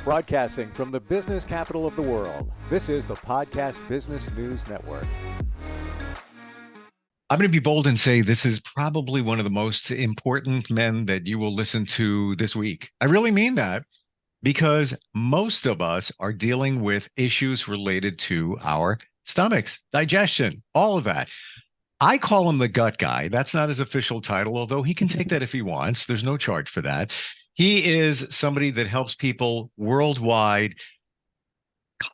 Broadcasting from the business capital of the world, this is the Podcast Business News Network. I'm going to be bold and say this is probably one of the most important men that you will listen to this week. I really mean that because most of us are dealing with issues related to our stomachs, digestion, all of that. I call him the gut guy. That's not his official title, although he can take that if he wants. There's no charge for that. He is somebody that helps people worldwide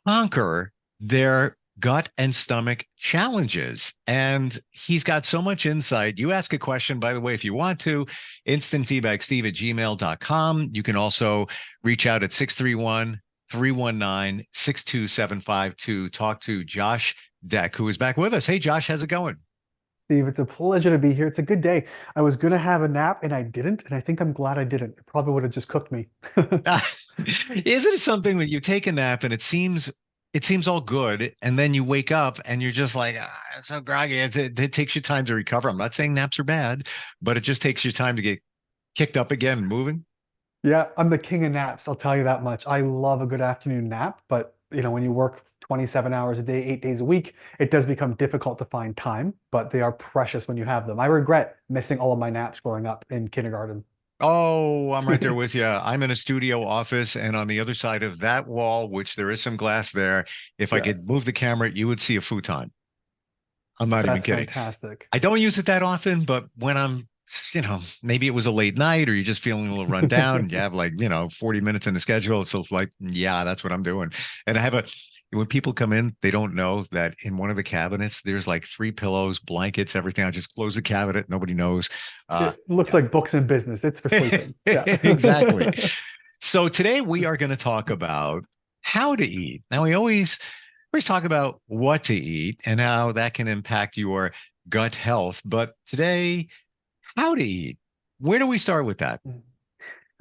conquer their gut and stomach challenges. And he's got so much insight. You ask a question, by the way, if you want to, instant feedback, steve@gmail.com. You can also reach out at 631-319-6275 to talk to Josh Dech, who is back with us. Hey, Josh, how's it going? Steve, it's a pleasure to be here. It's a good day. I was going to have a nap and I didn't, and I think I'm glad I didn't. It probably would have just cooked me. Isn't it something that you take a nap and it seems all good, and then you wake up and you're just like, so groggy. It takes you time to recover. I'm not saying naps are bad, but it just takes you time to get kicked up again and moving. Yeah, I'm the king of naps. I'll tell you that much. I love a good afternoon nap, but when you work 27 hours a day, 8 days a week, it does become difficult to find time, but they are precious when you have them. I regret missing all of my naps growing up in kindergarten. Oh, I'm right there with you. I'm in a studio office, and on the other side of that wall, which there is some glass there, if I Yeah, could move the camera, you would see a futon. I'm not even that's kidding. fantastic. I don't use it that often, but when maybe it was a late night or you're just feeling a little run down and you have 40 minutes in the schedule. It's like, yeah, that's what I'm doing. And when people come in, they don't know that in one of the cabinets, there's like three pillows, blankets, everything. I just close the cabinet. Nobody knows. It looks like books and business. It's for sleeping. Yeah. Exactly. So today we are going to talk about how to eat. Now we always talk about what to eat and how that can impact your gut health. But today, how to eat. Where do we start with that?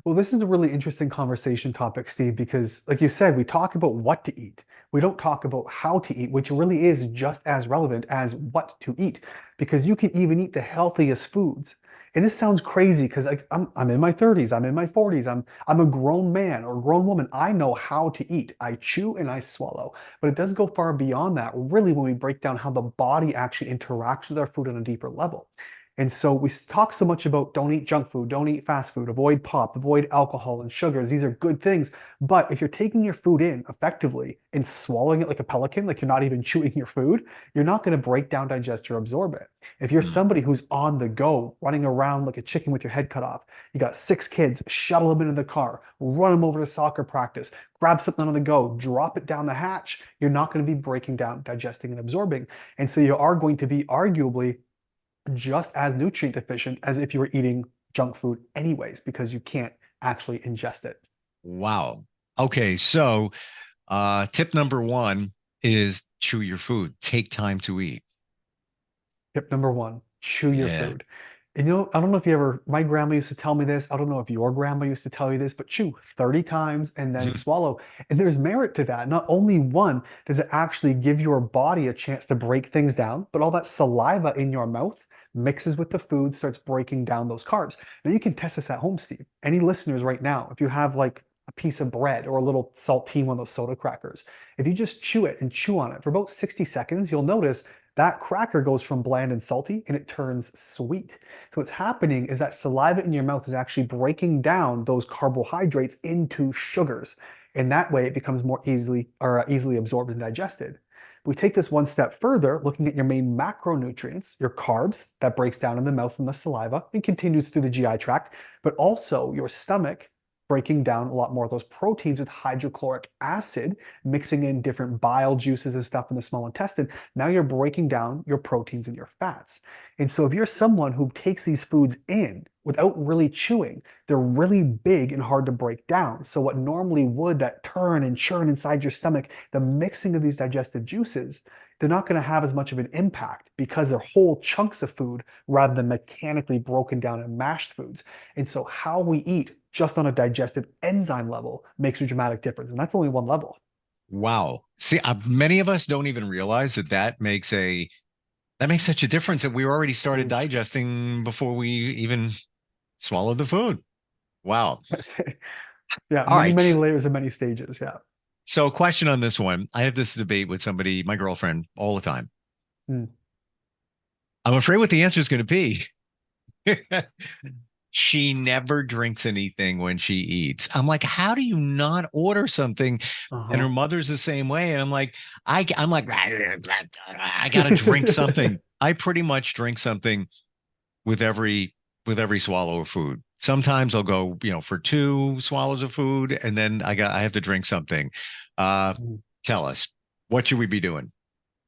Well, this is a really interesting conversation topic, Steve, because like you said, we talk about what to eat. We don't talk about how to eat, which really is just as relevant as what to eat, because you can even eat the healthiest foods. And this sounds crazy because I'm in my 30s, I'm in my 40s, I'm a grown man or grown woman. I know how to eat. I chew and I swallow. But it does go far beyond that, really, when we break down how the body actually interacts with our food on a deeper level. And so we talk so much about don't eat junk food, don't eat fast food, avoid pop, avoid alcohol and sugars. These are good things. But if you're taking your food in effectively and swallowing it like a pelican, like you're not even chewing your food, you're not going to break down, digest, or absorb it. If you're Mm. somebody who's on the go, running around like a chicken with your head cut off, you got 6 kids, shuttle them into the car, run them over to soccer practice, grab something on the go, drop it down the hatch, you're not going to be breaking down, digesting, and absorbing. And so you are going to be arguably just as nutrient deficient as if you were eating junk food anyways, because you can't actually ingest it. Wow. Okay, so tip number one is chew your food. Take time to eat. Tip number one, chew your Yeah. food. And I don't know if you ever, my grandma used to tell me this. I don't know if your grandma used to tell you this, but chew 30 times and then swallow. And there's merit to that. Not only one, does it actually give your body a chance to break things down, but all that saliva in your mouth mixes with the food, starts breaking down those carbs. Now you can test this at home, Steve. Any listeners right now, if you have like a piece of bread or a little saltine, one of those soda crackers, if you just chew it and chew on it for about 60 seconds, you'll notice that cracker goes from bland and salty and it turns sweet. So what's happening is that saliva in your mouth is actually breaking down those carbohydrates into sugars. And that way it becomes more easily absorbed and digested. We take this one step further, looking at your main macronutrients, your carbs, that breaks down in the mouth from the saliva and continues through the GI tract, but also your stomach breaking down a lot more of those proteins with hydrochloric acid, mixing in different bile juices and stuff in the small intestine. Now you're breaking down your proteins and your fats. And so if you're someone who takes these foods in without really chewing, they're really big and hard to break down. So what normally would that turn and churn inside your stomach, the mixing of these digestive juices, they're not going to have as much of an impact because they're whole chunks of food rather than mechanically broken down and mashed foods. And so how we eat just on a digestive enzyme level makes a dramatic difference. And that's only one level. Wow. See, many of us don't even realize that makes such a difference that we already started Oof. digesting before we even swallowed the food. Wow. Yeah, All many, many right. layers and many stages. Yeah. So, question on this one. I have this debate with somebody, my girlfriend, all the time. Mm. I'm afraid what the answer is going to be. She never drinks anything when she eats. I'm like, how do you not order something? And her Uh-huh. mother's the same way. And I'm like, I gotta drink something. I pretty much drink something with every swallow of food. Sometimes I'll go, for two swallows of food, and then I have to drink something. Uh, Tell us, what should we be doing?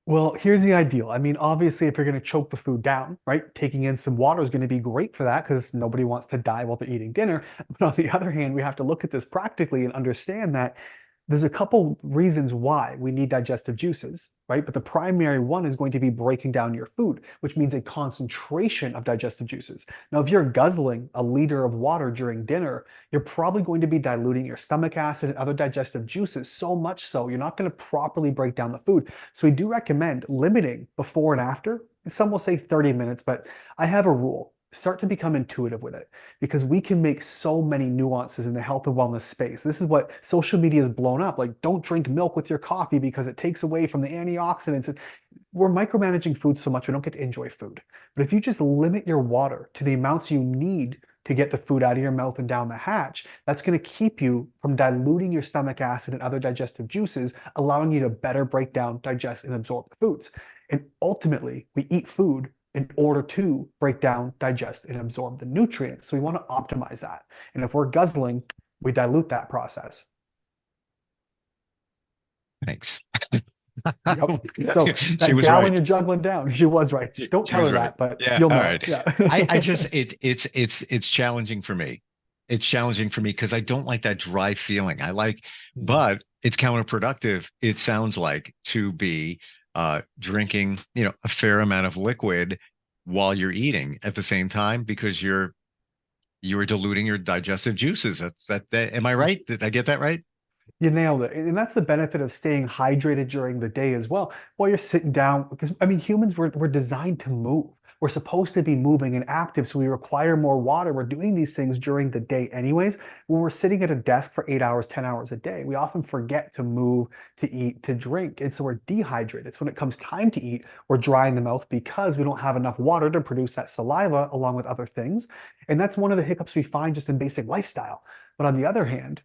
Well, here's the ideal. I mean, obviously, if you're going to choke the food down, right, taking in some water is going to be great for that because nobody wants to die while they're eating dinner. But on the other hand, we have to look at this practically and understand that there's a couple reasons why we need digestive juices, right? But the primary one is going to be breaking down your food, which means a concentration of digestive juices. Now, if you're guzzling a liter of water during dinner, you're probably going to be diluting your stomach acid and other digestive juices so much so you're not going to properly break down the food. So we do recommend limiting before and after. Some will say 30 minutes, but I have a rule. Start to become intuitive with it because we can make so many nuances in the health and wellness space. This is what social media has blown up. Like, don't drink milk with your coffee because it takes away from the antioxidants. We're micromanaging food so much we don't get to enjoy food. But if you just limit your water to the amounts you need to get the food out of your mouth and down the hatch, that's going to keep you from diluting your stomach acid and other digestive juices, allowing you to better break down, digest, and absorb the foods. And ultimately, we eat food in order to break down, digest, and absorb the nutrients. So we want to optimize that. And if we're guzzling, we dilute that process. Thanks. Yep. So She that was gallon right. you're juggling down, she was right. Don't She tell was her right. that, but Yeah. you'll All know. right. Yeah. I just it's challenging for me. It's challenging for me because I don't like that dry feeling. But it's counterproductive. It sounds like to be drinking, a fair amount of liquid while you're eating at the same time because you're diluting your digestive juices. That am I right? Did I get that right? You nailed it. And that's the benefit of staying hydrated during the day as well while you're sitting down. Because, I mean, humans we're designed to move. We're supposed to be moving and active, so we require more water. We're doing these things during the day, anyways. When we're sitting at a desk for 8 hours, 10 hours a day, we often forget to move, to eat, to drink. And so we're dehydrated. So when it comes time to eat, we're dry in the mouth because we don't have enough water to produce that saliva along with other things. And that's one of the hiccups we find just in basic lifestyle. But on the other hand,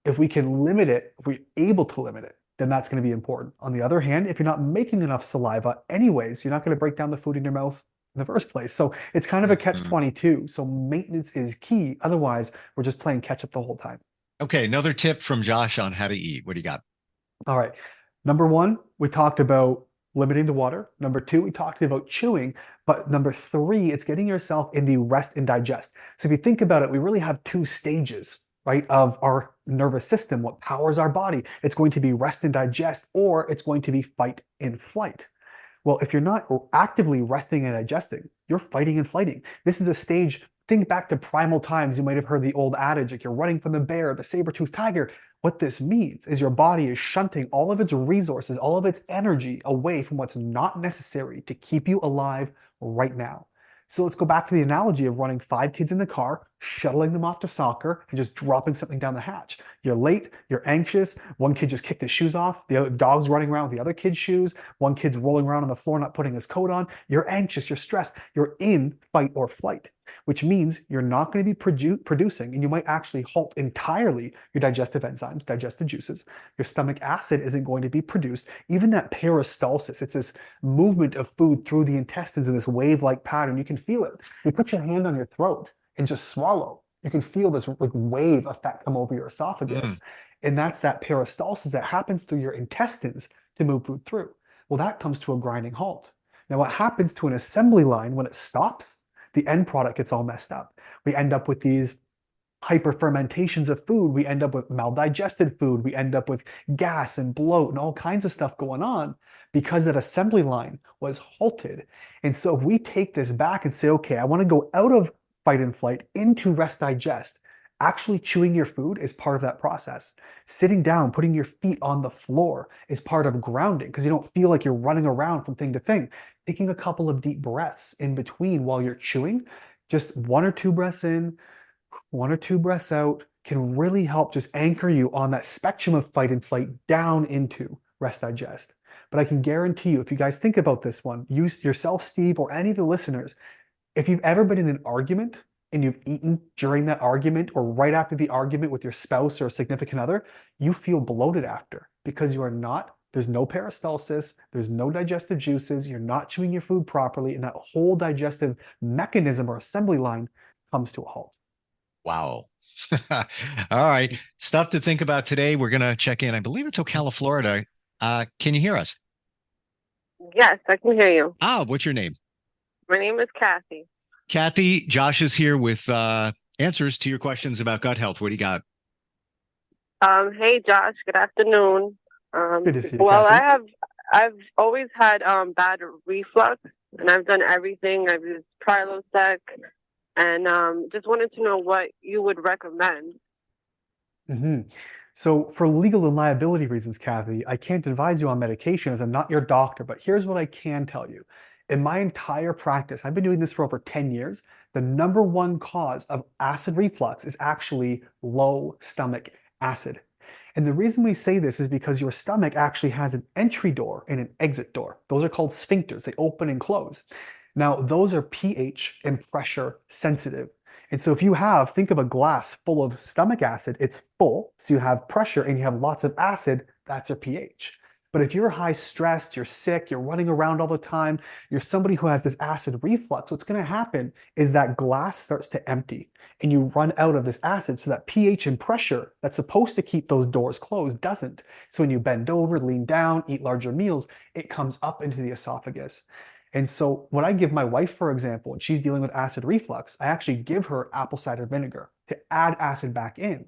if we can limit it, if we're able to limit it, then that's going to be important. On the other hand, if you're not making enough saliva anyways, you're not going to break down the food in your mouth in the first place. So it's kind of a catch Mhm. 22. So maintenance is key. Otherwise, we're just playing catch up the whole time. Okay, another tip from Josh on how to eat. What do you got? All right. Number one, we talked about limiting the water. Number two, we talked about chewing. But number three, it's getting yourself in the rest and digest. So if you think about it, we really have two stages, right, of our nervous system. What powers our body? It's going to be rest and digest, or it's going to be fight and flight. Well, if you're not actively resting and digesting, you're fighting and flighting. This is a stage. Think back to primal times. You might have heard the old adage, like you're running from the bear, the saber-toothed tiger. What this means is your body is shunting all of its resources, all of its energy away from what's not necessary to keep you alive right now. So let's go back to the analogy of running 5 kids in the car, shuttling them off to soccer, and just dropping something down the hatch. You're late, you're anxious, one kid just kicked his shoes off, the other dog's running around with the other kid's shoes, one kid's rolling around on the floor not putting his coat on. You're anxious, you're stressed, you're in fight or flight, which means you're not going to be producing, and you might actually halt entirely your digestive enzymes, digestive juices. Your stomach acid isn't going to be produced. Even that peristalsis, it's this movement of food through the intestines in this wave-like pattern. You can feel it. You put your hand on your throat and just swallow. You can feel this like wave effect come over your Mm. esophagus. And that's that peristalsis that happens through your intestines to move food through. Well, that comes to a grinding halt. Now, what happens to an assembly line when it stops? The end product gets all messed up. We end up with these hyperfermentations of food. We end up with maldigested food. We end up with gas and bloat and all kinds of stuff going on because that assembly line was halted. And so if we take this back and say, okay, I want to go out of fight and flight into rest digest, actually chewing your food is part of that process. Sitting down, putting your feet on the floor is part of grounding because you don't feel like you're running around from thing to thing. Taking a couple of deep breaths in between while you're chewing, just 1 or 2 breaths in, 1 or 2 breaths out, can really help just anchor you on that spectrum of fight and flight down into rest digest. But I can guarantee you, if you guys think about this one, use yourself, Steve, or any of the listeners, if you've ever been in an argument and you've eaten during that argument or right after the argument with your spouse or a significant other, you feel bloated after because you are not, there's no peristalsis, there's no digestive juices, you're not chewing your food properly, and that whole digestive mechanism or assembly line comes to a halt. Wow. All right. Stuff to think about today. We're going to check in. I believe it's Ocala, Florida. Can you hear us? Yes, I can hear you. What's your name? My name is Kathy. Kathy, Josh is here with answers to your questions about gut health. What do you got? Hey Josh, good afternoon. Good to see you, Well, Kathy. I've always had bad reflux, and I've done everything. I've used Prilosec, and just wanted to know what you would recommend. hmm So, for legal and liability reasons, Kathy, I can't advise you on medication as I'm not your doctor, but here's what I can tell you. In my entire practice, I've been doing this for over 10 years. The number one cause of acid reflux is actually low stomach acid. And the reason we say this is because your stomach actually has an entry door and an exit door. Those are called sphincters, they open and close. Now, those are pH and pressure sensitive. And so if you have, think of a glass full of stomach acid, it's full, so you have pressure and you have lots of acid, that's your pH. But if you're high stressed, you're sick, you're running around all the time, you're somebody who has this acid reflux, what's going to happen is that glass starts to empty and you run out of this acid. So that pH and pressure that's supposed to keep those doors closed doesn't. So when you bend over, lean down, eat larger meals, it comes up into the esophagus. And so what I give my wife, for example, and she's dealing with acid reflux, I actually give her apple cider vinegar to add acid back in.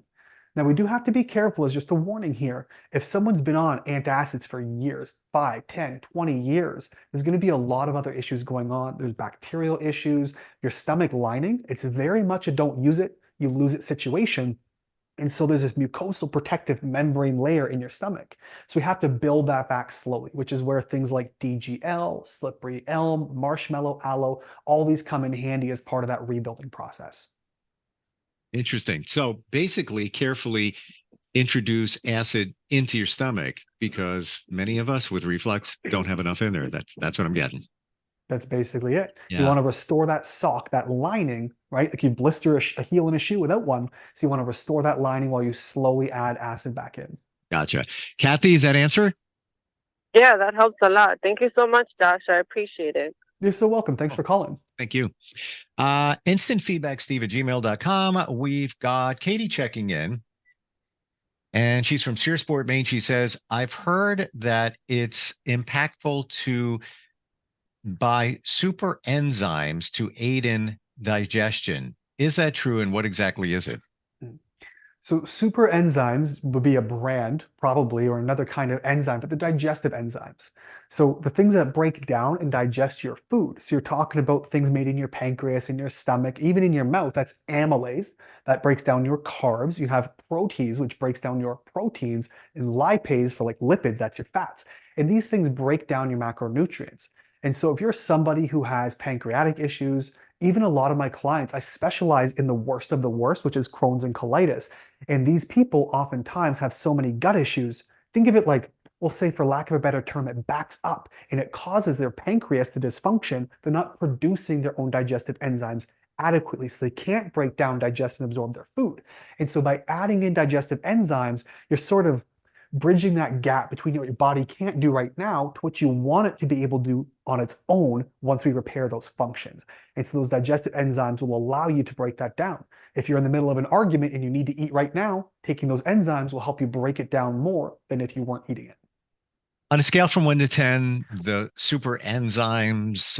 Now, we do have to be careful, as just a warning here. If someone's been on antacids for years, 5, 10, 20 years, there's going to be a lot of other issues going on. There's bacterial issues, your stomach lining. It's very much a don't use it, you lose it situation. And so there's this mucosal protective membrane layer in your stomach. So we have to build that back slowly, which is where things like DGL, slippery elm, marshmallow aloe, all these come in handy as part of that rebuilding process. Interesting. So basically, carefully introduce acid into your stomach because many of us with reflux don't have enough in there. That's what I'm getting. That's basically it. You Yeah. want to restore that sock, that lining, right? Like you blister a heel in a shoe without one. So you want to restore that lining while you slowly add acid back in. Gotcha. Kathy, is that answer? Yeah, that helps a lot. Thank you so much, Josh. I appreciate it. You're so welcome. Thanks for calling. Thank you. Instant feedback, steve@gmail.com. We've got Katie checking in, and she's from Searsport, Maine. She says, I've heard that it's impactful to buy super enzymes to aid in digestion. Is that true? And what exactly is it? So super enzymes would be a brand, probably, or another kind of enzyme, but they're digestive enzymes. So the things that break down and digest your food. So you're talking about things made in your pancreas, in your stomach, even in your mouth. That's amylase that breaks down your carbs. You have protease, which breaks down your proteins, and lipase for like lipids, that's your fats. And these things break down your macronutrients. And so if you're somebody who has pancreatic issues, even a lot of my clients, I specialize in the worst of the worst, which is Crohn's and colitis. And these people oftentimes have so many gut issues. Think of it like, we'll say, for lack of a better term, it backs up and it causes their pancreas to dysfunction. They're not producing their own digestive enzymes adequately, so they can't break down, digest, and absorb their food. And so by adding in digestive enzymes, you're sort of bridging that gap between what your body can't do right now to what you want it to be able to do on its own once we repair those functions. And so those digestive enzymes will allow you to break that down. If you're in the middle of an argument and you need to eat right now, taking those enzymes will help you break it down more than if you weren't eating it. On a scale from 1 to 10, the super enzymes,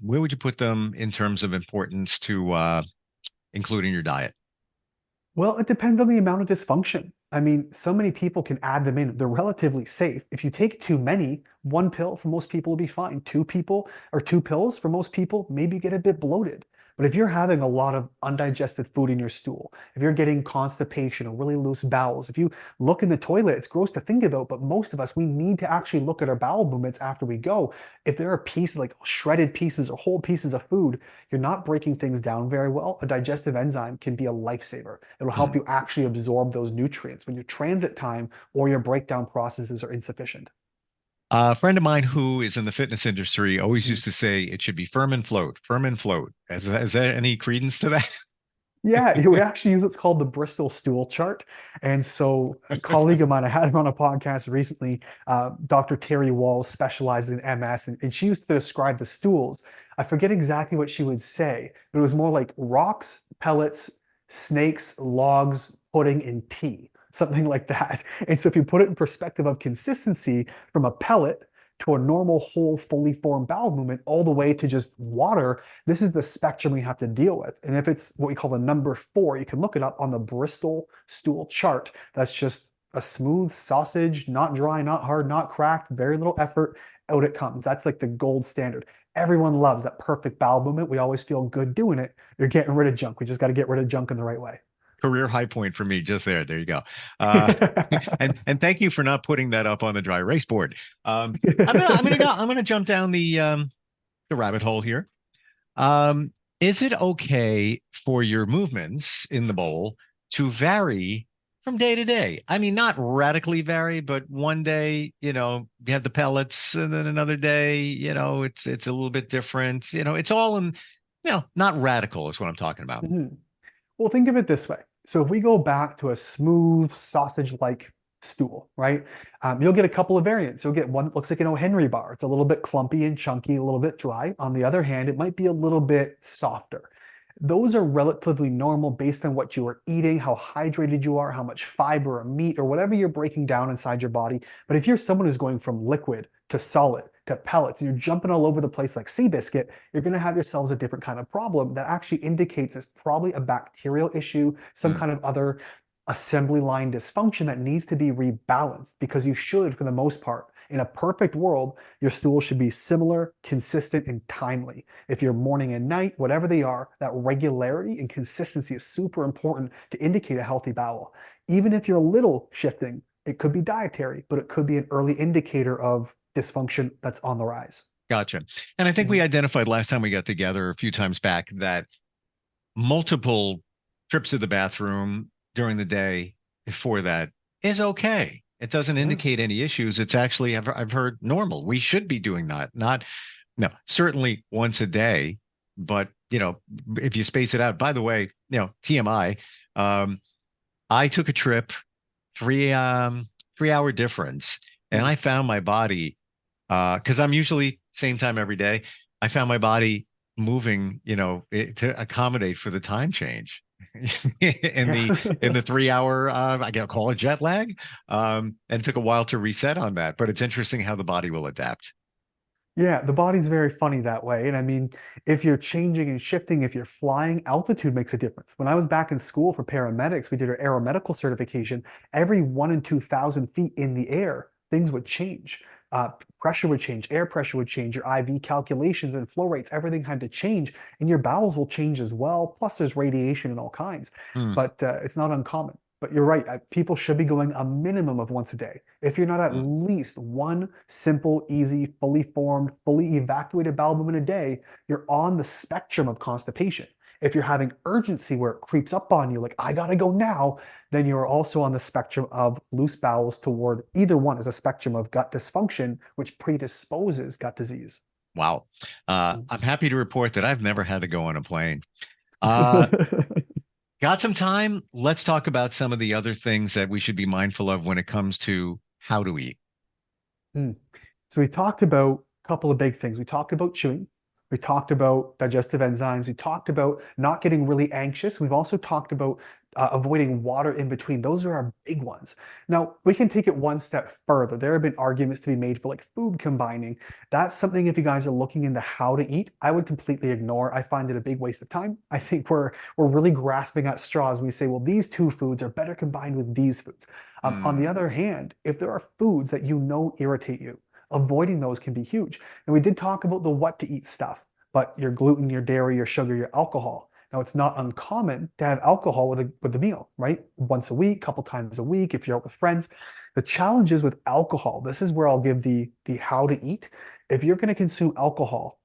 where would you put them in terms of importance to include in your diet? Well, it depends on the amount of dysfunction. I mean, so many people can add them in. They're relatively safe. If you take too many, one pill for most people will be fine. Two pills for most people maybe get a bit bloated. But if you're having a lot of undigested food in your stool, if you're getting constipation or really loose bowels, if you look in the toilet, it's gross to think about, but most of us, we need to actually look at our bowel movements after we go. If there are pieces, like shredded pieces or whole pieces of food, you're not breaking things down very well. A digestive enzyme can be a lifesaver. It'll help Mm. you actually absorb those nutrients when your transit time or your breakdown processes are insufficient. A friend of mine who is in the fitness industry always Mm. used to say it should be firm and float, firm and float. Is there any credence to that? Yeah, we actually use what's called the Bristol stool chart. And so, a colleague of mine, I had him on a podcast recently, Dr. Terry Walls specializes in MS, and she used to describe the stools. I forget exactly what she would say, but it was more like rocks, pellets, snakes, logs, pudding, and tea, something like that. And so, if you put it in perspective of consistency from a pellet to a normal, whole, fully formed bowel movement, all the way to just water, this is the spectrum we have to deal with. And if it's what we call the number 4, you can look it up on the Bristol stool chart. That's just a smooth sausage, not dry, not hard, not cracked, very little effort. Out it comes. That's like the gold standard. Everyone loves that perfect bowel movement. We always feel good doing it. You're getting rid of junk. We just got to get rid of junk in the right way. Career high point for me just there. There you go. And thank you for not putting that up on the dry erase board. Yes. I'm gonna jump down the rabbit hole here. Um, is it okay for your movements in the bowl to vary from day to day? I mean, not radically vary, but one day, you have the pellets, and then another day, it's a little bit different. It's all in, not radical is what I'm talking about. Mhm. Well, think of it this way. So if we go back to a smooth sausage-like stool, right? You'll get a couple of variants. You'll get one that looks like an O. Henry bar. It's a little bit clumpy and chunky, a little bit dry. On the other hand, it might be a little bit softer. Those are relatively normal based on what you are eating, how hydrated you are, how much fiber or meat or whatever you're breaking down inside your body. But if you're someone who's going from liquid to solid to pellets, and you're jumping all over the place like Seabiscuit, you're going to have yourselves a different kind of problem that actually indicates it's probably a bacterial issue, some Hmm. kind of other assembly line dysfunction that needs to be rebalanced, because you should, for the most part, in a perfect world, your stool should be similar, consistent, and timely. If you're morning and night, whatever they are, that regularity and consistency is super important to indicate a healthy bowel. Even if you're a little shifting, it could be dietary, but it could be an early indicator of dysfunction that's on the rise. Gotcha. And I think we Mhm. identified last time we got together a few times back that multiple trips to the bathroom during the day for that is okay. It doesn't Yeah. indicate any issues. It's actually, I've heard normal. We should be doing that. Not, no, certainly once a day, but if you space it out, by the way, TMI, I took a trip, three, 3 hour difference, and Mm. I found my body, because I'm usually same time every day. I found my body moving, to accommodate for the time change in Yeah. the 3 hour, I gotta call it jet lag. And it took a while to reset on that, but it's interesting how the body will adapt. Yeah, the body's very funny that way. And I mean, if you're changing and shifting, if you're flying, altitude makes a difference. When I was back in school for paramedics, we did our aeromedical certification. Every 1 in 2,000 feet in the air, things would change. Pressure would change, air pressure would change, your IV calculations and flow rates, everything had to change, and your bowels will change as well. Plus, there's radiation and all kinds, Hmm, but it's not uncommon. But you're right, people should be going a minimum of once a day. If you're not at hmm. least one simple, easy, fully formed, fully evacuated bowel movement a day, you're on the spectrum of constipation. If you're having urgency where it creeps up on you, like, I gotta go now, then you are also on the spectrum of loose bowels toward either one is a spectrum of gut dysfunction, which predisposes gut disease. Wow. I'm happy to report that I've never had to go on a plane. Uh, got some time? Let's talk about some of the other things that we should be mindful of when it comes to how to eat. Mm. So we talked about a couple of big things. We talked about chewing. We talked about digestive enzymes. We talked about not getting really anxious. We've also talked about avoiding water in between. Those are our big ones. Now, we can take it one step further. There have been arguments to be made for like food combining. That's something, if you guys are looking into how to eat, I would completely ignore. I find it a big waste of time. I think we're really grasping at straws. We say, well, these two foods are better combined with these foods. On the Hmm. other hand, if there are foods that you know irritate you, avoiding those can be huge. And we did talk about the what to eat stuff, but your gluten, your dairy, your sugar, your alcohol. Now, it's not uncommon to have alcohol with a meal, right? Once a week, couple times a week, if you're out with friends. The challenge is with alcohol. This is where I'll give the how to eat. If you're going to consume alcohol,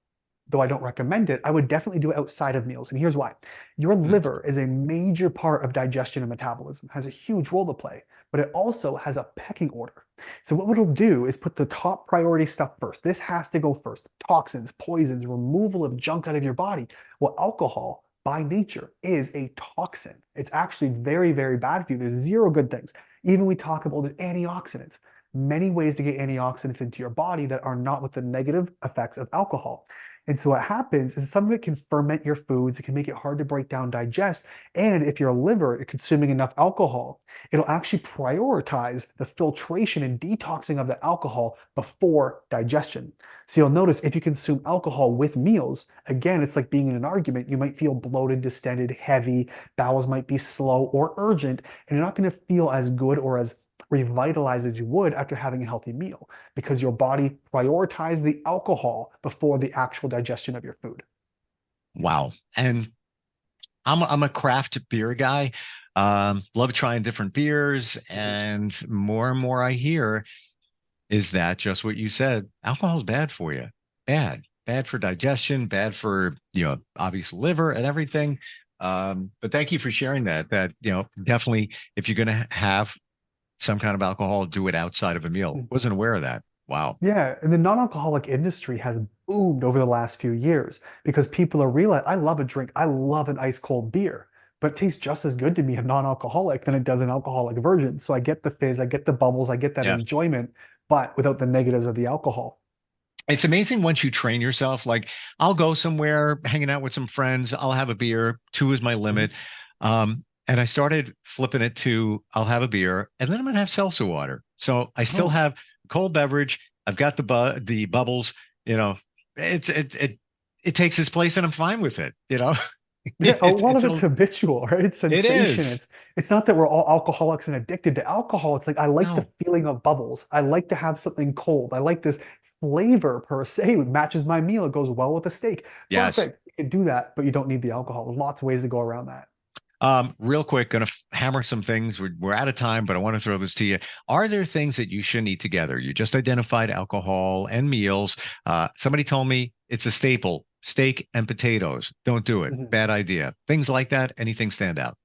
though I don't recommend it, I would definitely do it outside of meals. And here's why. Your liver is a major part of digestion and metabolism, has a huge role to play, but it also has a pecking order. So what it'll do is put the top priority stuff first. This has to go first. Toxins, poisons, removal of junk out of your body. Well, alcohol by nature is a toxin. It's actually very, very bad for you. There's zero good things. Even we talk about the antioxidants. Many ways to get antioxidants into your body that are not with the negative effects of alcohol. And so what happens is some of it can ferment your foods. It can make it hard to break down, digest. And if your liver is consuming enough alcohol, it'll actually prioritize the filtration and detoxing of the alcohol before digestion. So you'll notice if you consume alcohol with meals, again, it's like being in an argument. You might feel bloated, distended, heavy, bowels might be slow or urgent, and you're not going to feel as good or as revitalized as you would after having a healthy meal because your body prioritized the alcohol before the actual digestion of your food. Wow. And I'm a craft beer guy. Love trying different beers, and more I hear is that just what you said. Alcohol is bad for you. Bad for digestion, bad for, obvious liver and everything. But thank you for sharing that. Definitely, if you're going to have some kind of alcohol, do it outside of a meal. Wasn't aware of that. Wow. Yeah, and the non-alcoholic industry has boomed over the last few years because people are realizing, I love a drink, I love an ice cold beer, but it tastes just as good to me a non-alcoholic than it does an alcoholic version. So I get the fizz, I get the bubbles, I get that Yeah. enjoyment, but without the negatives of the alcohol. It's amazing once you train yourself. Like, I'll go somewhere, hanging out with some friends. I'll have a beer. 2 is my limit. And I started flipping it to I'll have a beer and then I'm gonna have seltzer water. So I still have cold beverage. I've got the bubbles. It takes its place and I'm fine with it. Yeah, a lot of it's habitual, right? It's It sensation. is. It's not that we're all alcoholics and addicted to alcohol. It's like I like the No. feeling of bubbles. I like to have something cold. I like this flavor per se. It matches my meal. It goes well with a steak. Yes. Perfect. You can do that, but you don't need the alcohol. There's lots of ways to go around that. Real quick, gonna hammer some things. We're out of time, but I want to throw this to you. Are there things that you shouldn't eat together? You just identified alcohol and meals. Somebody told me it's a staple, steak and potatoes. Don't do it. Bad idea. Things like that. Anything stand out?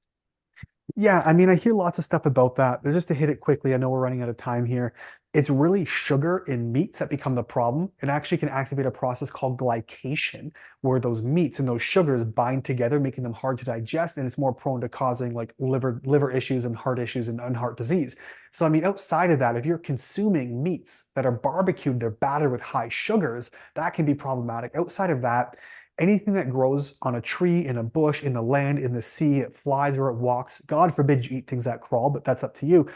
Yeah, I mean, I hear lots of stuff about that. But just to hit it quickly, I know we're running out of time here. It's really sugar in meats that become the problem. It actually can activate a process called glycation, where those meats and those sugars bind together, making them hard to digest, and it's more prone to causing like liver issues and heart issues and heart disease. So, I mean, outside of that, if you're consuming meats that are barbecued, they're battered with high sugars, that can be problematic. Outside of that, anything that grows on a tree, in a bush, in the land, in the sea, it flies or it walks. God forbid you eat things that crawl, but that's up to you.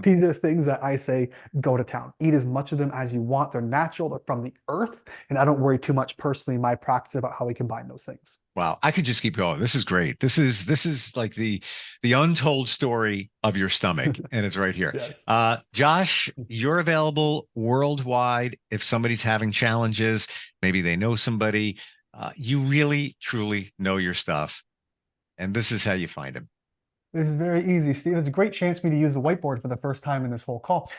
These are things that I say go to town. Eat as much of them as you want. They're natural, they're from the earth. And I don't worry too much personally in my practice about how we combine those things. Wow, I could just keep going. This is great. This is like the untold story of your stomach, and it's right here. Yes. Josh, you're available worldwide if somebody's having challenges. Maybe they know somebody. You really, truly know your stuff, and this is how you find him. This is very easy, Steve. It's a great chance for me to use the whiteboard for the first time in this whole call.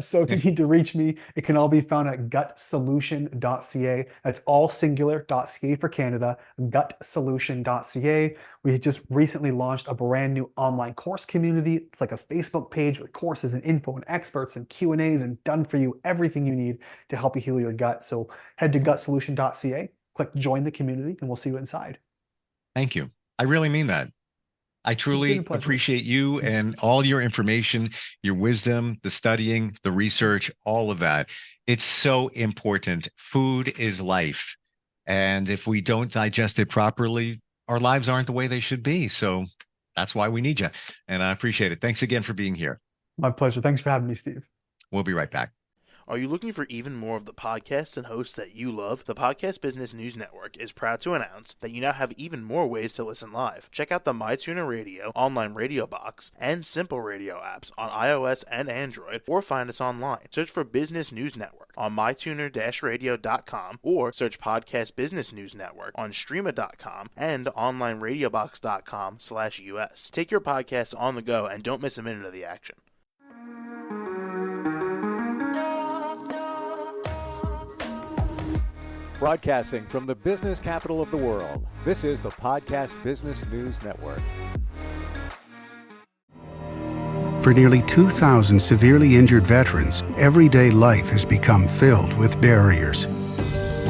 So if you need to reach me, it can all be found at gutsolution.ca. That's all singular.ca for Canada, gutsolution.ca. We just recently launched a brand new online course community. It's like a Facebook page with courses and info and experts and Q&As and done for you everything you need to help you heal your gut. So head to gutsolution.ca, click join the community, and we'll see you inside. Thank you. I really mean that. I truly appreciate you and all your information, your wisdom, the studying, the research, all of that. It's so important. Food is life. And if we don't digest it properly, our lives aren't the way they should be. So that's why we need you. And I appreciate it. Thanks again for being here. My pleasure. Thanks for having me, Steve. We'll be right back. Are you looking for even more of the podcasts and hosts that you love? The Podcast Business News Network is proud to announce that you now have even more ways to listen live. Check out the MyTuner Radio, online radio box, and Simple Radio apps on iOS and Android, or find us online. Search for Business News Network on mytuner-radio.com, or search Podcast Business News Network on streama.com and onlineradiobox.com/US. Take your podcast on the go and don't miss a minute of the action. Broadcasting from the business capital of the world, this is the Podcast Business News Network. For nearly 2,000 severely injured veterans, everyday life has become filled with barriers.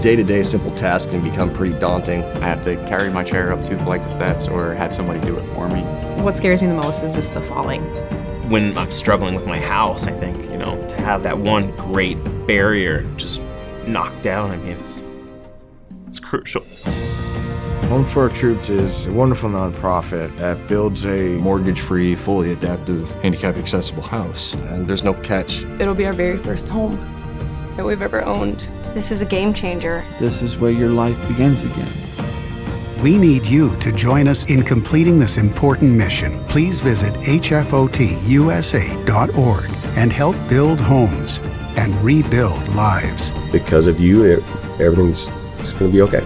Day-to-day simple tasks can become pretty daunting. I have to carry my chair up 2 flights of steps or have somebody do it for me. What scares me the most is just the falling. When I'm struggling with my house, I think, to have that one great barrier just knocked down, it's crucial. Home for Our Troops is a wonderful nonprofit that builds a mortgage-free, fully adaptive, handicap-accessible house. And there's no catch. It'll be our very first home that we've ever owned. This is a game changer. This is where your life begins again. We need you to join us in completing this important mission. Please visit hfotusa.org and help build homes and rebuild lives. Because of you, everything's going to be okay.